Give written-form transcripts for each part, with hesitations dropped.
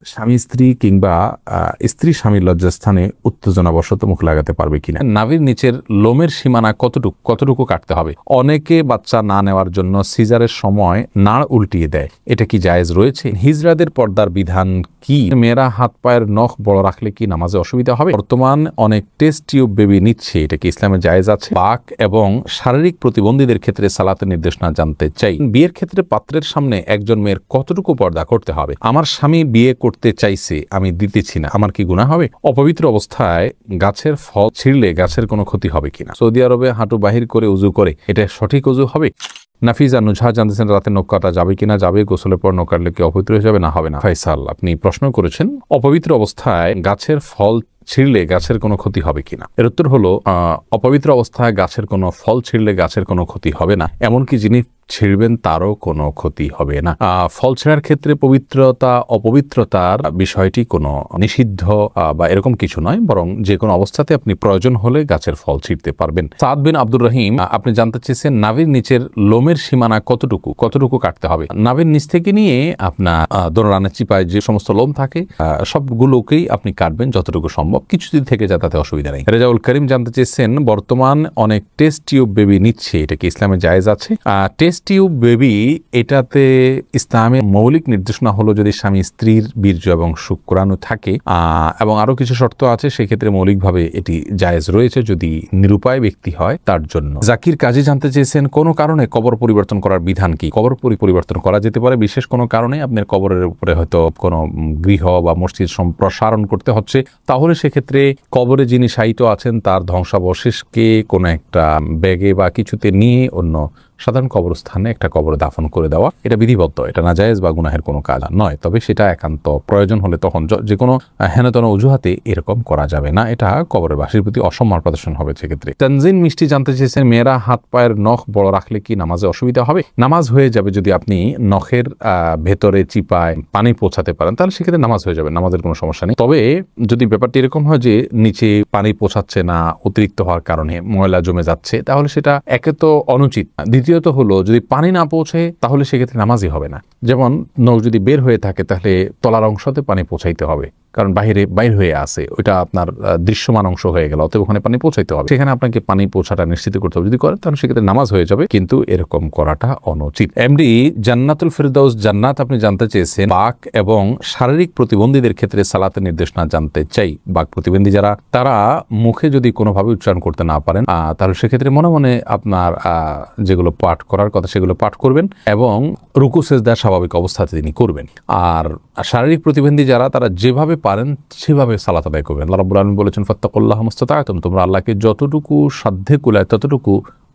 স্বামী স্ত্রী কিংবা স্ত্রী স্বামীর লজ্জাস্থানে উত্তেজনাবশত মুখ লাগাতে পারবে কিনা, নাভির নিচের লোমের সীমানা কতটুকু কাটতে হবে। অনেকে বাচ্চা না নেওয়ার জন্য সিজারের সময় নাড় উল্টিয়ে দেয়, এটা কি জায়েজ রয়েছে? হিজড়াদের পর্দার বিধান কি? মেয়েরা হাত পায়ের নখ বড় রাখলে কি নামাজে অসুবিধা হবে? বর্তমান অনেক টেস্ট টিউব বেবি নিচ্ছে, এটা কি ইসলামে জায়েজ আছে? পাক এবং শারীরিক প্রতিবন্ধীদের ক্ষেত্রে সালাতের নির্দেশনা জানতে চাই। বিয়ের ক্ষেত্রে পাত্রের সামনে একজন মেয়ের কতটুকু পর্দা করতে হবে? আমার স্বামী বিয়ে করতে চাইছে, আমি দিতেছি না, আমার কি গুনাহ হবে? অপবিত্র অবস্থায় গাছের ফল ছিঁড়লে গাছের কোনো ক্ষতি হবে কিনা? সৌদি আরবে হাঁটু বাহির করে উজু করে, এটা সঠিক উজু হবে? নাফিজা নুজহা জানতেছেন রাতে নখ কাটা যাবে কিনা, যাবে। গোসলের পর নখ কাটলে কি অপবিত্র হয়ে যাবে? না, হবে না। ফাইসাল, আপনি প্রশ্ন করেছেন অপবিত্র অবস্থায় গাছের ফল ছিঁড়লে গাছের কোনো ক্ষতি হবে কিনা। এর উত্তর হলো অপবিত্র অবস্থায় গাছের কোনো ফল ছিঁড়লে গাছের কোনো ক্ষতি হবে না, এমনকি যিনি ছিঁড়বেন তারও কোনো ক্ষতি হবে না। ফল ছেঁড়ার ক্ষেত্রে পবিত্রতা অপবিত্রতার বিষয়টি কোনো নিষিদ্ধ বা এরকম কিছু নয়, বরং যে কোনো অবস্থাতে আপনি প্রয়োজন হলে গাছের ফল ছিঁড়তে পারবেন। সাদ বিন আব্দুর রহিম, আপনি জানতে চেয়েছেন নাভির নিচের লোমের সীমানা কতটুকু কাটতে হবে। নাভির নিচ থেকে নিয়ে আপনার দোরানের চিপায় যে সমস্ত লোম থাকে সবগুলোকেই আপনি কাটবেন যতটুকু সম্ভব, কিছু যদি থেকে যায় তাতে অসুবিধা নেই। রেজাউল করিম জানতে চেয়েছেন বর্তমান অনেক টেস্ট টিউব বেবি নিচ্ছে, এটা কি ইসলামে জায়েজ আছে? টেস্ট টিউব বেবি, এটাতে ইসলামের মৌলিক নির্দেশনা হলো যদি স্বামী স্ত্রীর বীর্য এবং শুক্রাণু থাকে এবং আরো কিছু শর্ত আছে, সেক্ষেত্রে মৌলিকভাবে এটি জায়েজ রয়েছে যদি নিরুপায় ব্যক্তি হয় তার জন্য। জাকির কাজী জানতে চেয়েছেন কোনো কারণে কবর পরিবর্তন করার বিধান কি? কবর পরিবর্তন করা যেতে পারে বিশেষ কোনো কারণে, আপনার কবরের উপরে হয়তো কোনো গৃহ বা মসজিদ সম্প্রসারণ করতে হচ্ছে, তাহলে সেক্ষেত্রে কবরে যিনি শায়িত আছেন তার ধ্বংসাবশেষকে কোনো একটা ব্যাগে বা কিছুতে নিয়ে অন্য সাধারণ কবরস্থানে একটা কবরে দাফন করে দেওয়া, এটা বিধিবদ্ধ, এটা নাজায়েজ বা গুনাহের কোনো কাজ নয়। তবে সেটা একান্ত প্রয়োজন হলে তখন যে কোনো হেনতন অজুহাতে এরকম করা যাবে না, এটা কবরের বাসীর প্রতি অসম্মান প্রদর্শন হবে সেক্ষেত্রে। তানজিন মিষ্টি জানতে চেয়েছেন মেয়েরা হাত পায়ের নখ বড় রাখলে কি নামাজে অসুবিধা হবে? নামাজ হয়ে যাবে যদি আপনি নখের ভেতরে চিপায় পানি পৌঁছাতে পারেন, তাহলে সেক্ষেত্রে নামাজ হয়ে যাবে, নামাজের কোনো সমস্যা নেই। তবে যদি ব্যাপারটি এরকম হয় যে নিচে পানি পৌঁছাচ্ছে না, অতিরিক্ত হওয়ার কারণে ময়লা জমে যাচ্ছে, তাহলে সেটা একে তো অনুচিত, দ্বিতীয়ত হলো যদি পানি না পৌঁছে তাহলে সেক্ষেত্রে নামাজই হবে না। যেমন নখ যদি বের হয়ে থাকে তাহলে তলার অংশতে পানি পৌঁছাইতে হবে, কারণ বাইর হয়ে আছে, ওইটা আপনার দৃশ্যমান অংশ হয়ে গেল, অতএব ওখানে পানি পৌঁছাইতে হবে, সেখানে আপনাকে পানি পৌঁছাটা নিশ্চিত করতে হবে। যদি করেন তাহলে সেক্ষেত্রে নামাজ হয়ে যাবে, কিন্তু এরকম করাটা অনুচিত। এমডি জান্নাতুল ফেরদাউস জান্নাত, আপনি জানতে চেয়েছেন বাক এবং শারীরিক প্রতিবন্ধীদের ক্ষেত্রে সালাতের নির্দেশনা জানতে চাই। বাক প্রতিবন্ধী যারা, তারা মুখে যদি কোনোভাবে উচ্চারণ করতে না পারেন তাহলে সেক্ষেত্রে মনে মনে আপনার যেগুলো পাঠ করার কথা সেগুলো পাঠ করবেন এবং রুকু সেজদা স্বাভাবিক অবস্থাতে তিনি করবেন। আর শারীরিক প্রতিবন্ধী যারা, তারা যেভাবে পারেন সেভাবে সালাত আদায় করবেন। আল্লাহ রাব্বুল আলামিন বলেছেন ফাত্তাকুল্লাহ মাস্তাতা'তুম, তোমরা আল্লাহকে যতটুকু সাধ্যে কুলায় ততটুকু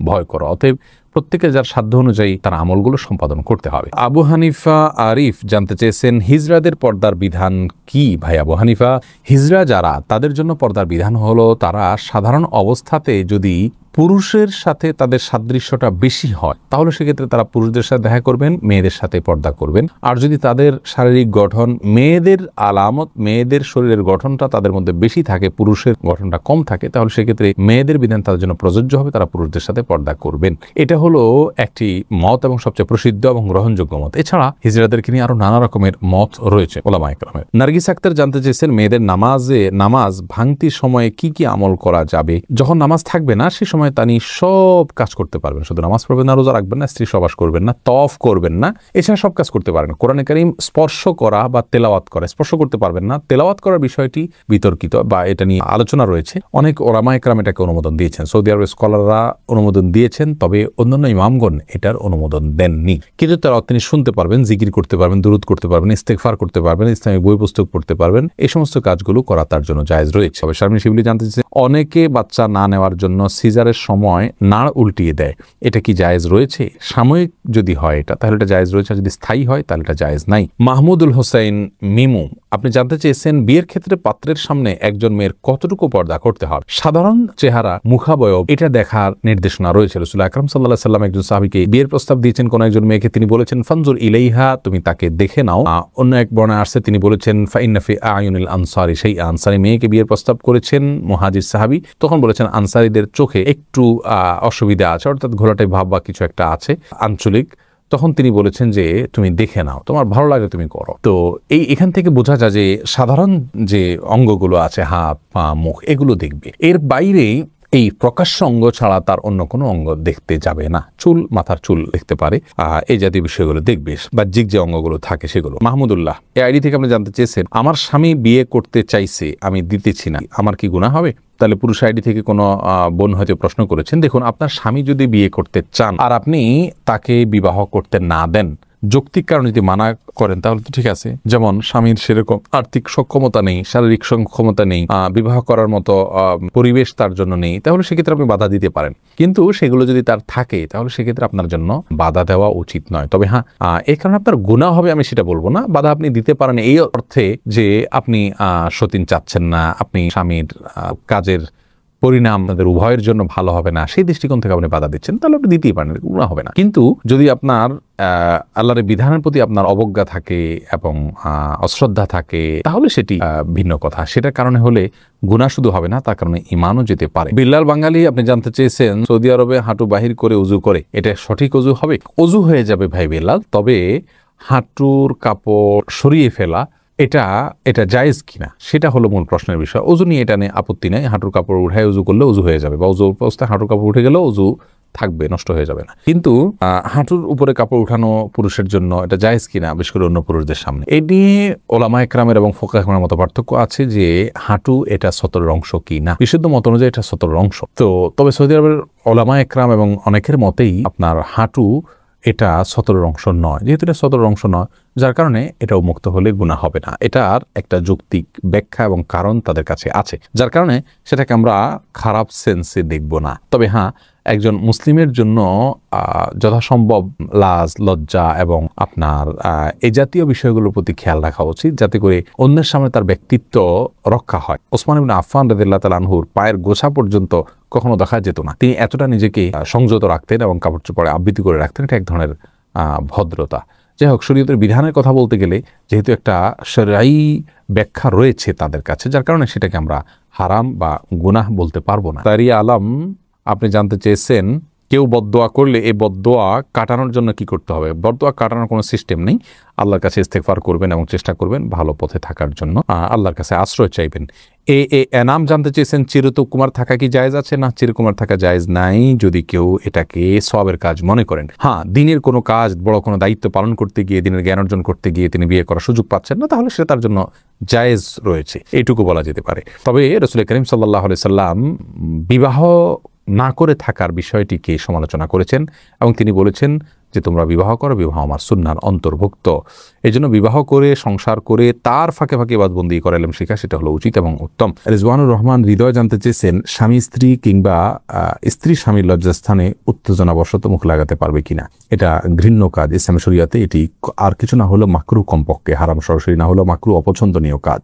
ভয় করো। অতএব প্রত্যেকে যার সাধ্য অনুযায়ী তার আমলগুলো সম্পাদন করতে হবে। আবু হানিফা আরিফ জানতে চেয়েছেন হিজড়াদের পর্দার বিধান কি? ভাই আবু হানিফা, হিজড়া যারা, তাদের জন্য পর্দার বিধান হলো তারা সাধারণ অবস্থাতে যদি পুরুষের সাথে তাদের সাদৃশ্যটা বেশি হয় তাহলে সেক্ষেত্রে তারা পুরুষদের সাথে দেখা করবেন, মেয়েদের সাথে পর্দা করবেন। আর যদি তাদের শারীরিক গঠন মেয়েদের আলামত, মেয়েদের শরীরের গঠনটা তাদের মধ্যে বেশি থাকে, পুরুষের গঠনটা কম থাকে, তাহলে সেক্ষেত্রে মেয়েদের বিধান তাদের জন্য প্রযোজ্য হবে, তারা পুরুষদের সাথে পর্দা করবেন। এটা হলো একটি মত এবং সবচেয়ে প্রসিদ্ধ এবং গ্রহণযোগ্য মত। এছাড়া হিজড়াদেরকে নিয়ে আরো নানা রকমের মত রয়েছে ওলামায়ে কেরামের। নার্গিস আক্তার জানতে চেয়েছেন মেয়েদের নামাজ ভাঙতির সময়ে কি কি আমল করা যাবে? যখন নামাজ থাকবে না সে সময় তিনি সব কাজ করতে পারবেন, শুধু নামাজ পড়বেন না, রোজা রাখবেন না, স্ত্রী সহবাস করবেন না, তওয়াফ করবেন না, এছাড়া সব কাজ করতে পারেন। কোরআনে কারীম স্পর্শ করা বা তেলাওয়াত করা, স্পর্শ করতে পারবেন না, তেলাওয়াত করার বিষয়টি বিতর্কিত বা এটা নিয়ে আলোচনা রয়েছে, অনেক ওলামায়ে কেরাম এটাকে অনুমোদন দিয়েছেন, সৌদি আরবের স্কলাররা অনুমোদন দিয়েছেন, তবে অন্যান্য ইমামগণ এটার অনুমোদন দেননি। কিন্তু তারা তিনি শুনতে পারবেন, জিকির করতে পারবেন, দুরূদ করতে পারবেন, ইস্তেগফার করতে পারবেন, ইসলামিক বই পুস্তক পড়তে পারবেন, এই সমস্ত কাজগুলো করা তার জন্য জায়েজ রয়েছে। তবে শারমিন শিবলি জানতে চেয়েছেন অনেকে বাচ্চা না নেওয়ার জন্য সিজারের সময় নাড় উল্টিয়ে দেয়, এটা কি জায়েজ রয়েছে? সাময়িক যদি হয় এটা তাহলে এটা জায়েজ রয়েছে, যদি স্থায়ী হয় তাহলে এটা জায়েজ নাই। মাহমুদুল হোসেন মিমু, আপনি জানতে চেয়েছেন বিয়ের ক্ষেত্রে পাত্রের সামনে একজন মেয়ের কতটুকু পর্দা করতে হবে? সাধারণ চেহারা, মুখাবয়ব, এটা দেখার নির্দেশনা রয়েছে। রাসূলুল্লাহ আকরাম সাল্লাল্লাহু আলাইহি ওয়াসাল্লাম একজন সাহাবীকে বিয়ের প্রস্তাব দিয়েছেন কোন একজন মেয়েকে, তিনি বলেছেন ফানজুর ইলাইহা, তুমি তাকে দেখে নাও। অন্য এক বর্ণনায় আসছে তিনি বলেছেন ফাইন্না ফি আয়ুনিল আনসারি, সেই আনসারী মেয়েকে বিয়ের প্রস্তাব করেছেন মুহাজির সাহাবী, তখন বলেছেন আনসারীদের চোখে একটু অসুবিধা আছে, অর্থাৎ ঘোলাটে ভাব বা কিছু একটা আছে, আঞ্চলিক তখন তিনি বলেছেন যে তুমি দেখে নাও, তোমার ভালো লাগে তুমি করো। তো এখান থেকে বোঝা যায় যে সাধারণ যে অঙ্গগুলো আছে, হাত পা মুখ, এগুলো দেখবে। এর বাইরে এই প্রকাশ্য অঙ্গ ছাড়া তার অন্য কোনো অঙ্গ দেখতে যাবে না। চুল, মাথার চুল দেখতে পারে, এই জাতীয় বিষয়গুলো দেখবে। বাহ্যিক যে অঙ্গগুলো থাকে সেগুলো। মাহমুদুল্লাহ এই আইডি থেকে আপনি জানতে চেয়েছেন, আমার স্বামী বিয়ে করতে চাইছে, আমি দিতেছি না, আমার কি গুনাহ হবে? তাহলে পুরুষ আইডি থেকে কোনো বোন হয়তো প্রশ্ন করেছেন। দেখুন, আপনার স্বামী যদি বিয়ে করতে চান আর আপনি তাকে বিবাহ করতে না দেন, যৌক্তিক কারণে যদি মানা করেন, তাহলে তো ঠিক আছে। যেমন স্বামীর সেরকম আর্থিক সক্ষমতা নেই, শারীরিক সক্ষমতা নেই, বিবাহ করার মতো পরিবেশ তার জন্য নেই, তাহলে সেক্ষেত্রে আপনি বাধা দিতে পারেন। কিন্তু সেগুলো যদি তার থাকে, তাহলে সেক্ষেত্রে আপনার জন্য বাধা দেওয়া উচিত নয়। তবে হ্যাঁ, এই কারণে আপনার গুনাহ হবে আমি সেটা বলবো না। বাধা আপনি দিতে পারেন এই অর্থে যে আপনি সতীন চাচ্ছেন না, আপনি স্বামীর কাজের পরিণাম তাদের উভয়ের জন্য ভালো হবে না, সেই দৃষ্টিকোণ থেকে আপনি বাধা দিচ্ছেন, তাহলে আপনি দিতেই পারেন, গুনাহ হবে না। কিন্তু যদি আপনার আল্লাহর বিধানের প্রতি আপনার অবজ্ঞা থাকে এবং অশ্রদ্ধা থাকে, তাহলে সেটি ভিন্ন কথা। সেটার কারণে হলে গুনাহ শুধু হবে না, তার কারণে ঈমানও যেতে পারে। বিল্লাল বাঙালি আপনি জানতে চেয়েছেন, সৌদি আরবে হাঁটু বাহির করে উজু করে, এটা সঠিক অজু হবে? অজু হয়ে যাবে ভাই বিল্লাল, তবে হাঁটুর কাপড় সরিয়ে ফেলা এটা জায়েজ কিনা সেটা হলো মূল প্রশ্নের বিষয়। অজু নিয়ে এটা নিয়ে আপত্তি নেই, হাঁটুর কাপড় উঠায় উজু করলে উজু হয়ে যাবে, বা উজু অবস্থায় হাঁটুর কাপড় উঠে গেলেও উজু থাকবে, নষ্ট হয়ে যাবে না। কিন্তু হাঁটুর উপরে কাপড় উঠানো পুরুষের জন্য এটা জায়েজ কিনা, বিশেষ করে অন্য পুরুষদের সামনে, এই নিয়ে ওলামা একরামের এবং ফোকা একরামের মতো পার্থক্য আছে যে হাঁটু এটা সতরের অংশ কি না। বিশুদ্ধ মত অনুযায়ী এটা সতরের অংশ। তবে সৌদি আরবের ওলামা একরাম এবং অনেকের মতেই আপনার হাঁটু এটা সতরের অংশ নয়। যেহেতু এটা সতরের অংশ নয়, যার কারণে এটা উন্মুক্ত হলে গুনাহ হবে না। এটার একটা যৌক্তিক ব্যাখ্যা এবং কারণ তাদের কাছে আছে, যার কারণে সেটাকে আমরা খারাপ সেন্সে দেখব না। তবে হ্যাঁ, একজন মুসলিমের জন্য যথাসম্ভব লাজ, লজ্জা এবং আপনার এই জাতীয় বিষয়গুলোর প্রতি খেয়াল রাখা উচিত, যাতে করে অন্যের সামনে তার ব্যক্তিত্ব রক্ষা হয়। ওসমান ইবনে আফফান রাদিয়াল্লাহু তাআলা আনহুর পায়ের গোছা পর্যন্ত কখনো দেখা যেত না। তিনি এতটা নিজেকে সংযত রাখতেন এবং কাপড় চোপড়ে আবৃত্তি করে রাখতেন। এটা এক ধরনের ভদ্রতা। যাই হোক, শরীয়তের বিধানের কথা বলতে গেলে যেহেতু একটা শরঈ ব্যাখ্যা রয়েছে তাদের কাছে, যার কারণে সেটাকে আমরা হারাম বা গুনাহ বলতে পারবো না। তারিয়া আলম আপনি জানতে চেয়েছেন, কেউ বদদোয়া করলে এই বদদোয়া কাটানোর জন্য কি করতে হবে? বদদোয়া কাটানোর কোনো সিস্টেম নেই। আল্লাহর কাছে ইস্তেগফার করবেন এবং চেষ্টা করবেন ভালো পথে থাকার জন্য, আল্লাহর কাছে আশ্রয় চাইবেন। এনাম জানতে চেয়েছেন, চিরকুমার থাকা কি জায়েজ আছে? না, চিরকুমার থাকা জায়েজ নাই, যদি কেউ এটাকে সওয়াবের কাজ মনে করেন। হ্যাঁ, দিনের কোনো কাজ, বড় কোনো দায়িত্ব পালন করতে গিয়ে, দিনের জ্ঞান অর্জন করতে গিয়ে তিনি বিয়ে করার সুযোগ পাচ্ছেন না, তাহলে সেটা তার জন্য জায়েজ রয়েছে, এইটুকু বলা যেতে পারে। তবে রাসূল করিম সাল্লাল্লাহু আলাইহি সাল্লাম বিবাহ না করে থাকার বিষয়টিকে সমালোচনা করেছেন এবং তিনি বলেছেন যে তোমরা বিবাহ করো, বিবাহ আমার সুন্নাহর অন্তর্ভুক্ত। এই জন্য বিবাহ করে, সংসার করে, তার ফাঁকে ফাঁকে ইবাদতবন্দি করে ইলম শেখা, সেটা হলো উচিত এবং উত্তম। রিজওয়ানুর রহমান হৃদয় জানতে চেয়েছেন, স্বামী স্ত্রী কিংবা স্ত্রী স্বামীর লজ্জাস্থানে উত্তেজনাবশত মুখ লাগাতে পারবে কিনা? এটা ঘৃণ্য কাজ ইসলামী শরীয়তে। এটি আর কিছু না হলো মাকরুহ, কমপক্ষে হারাম সরাসরি না হলো মাকরুহ, অপছন্দনীয় কাজ।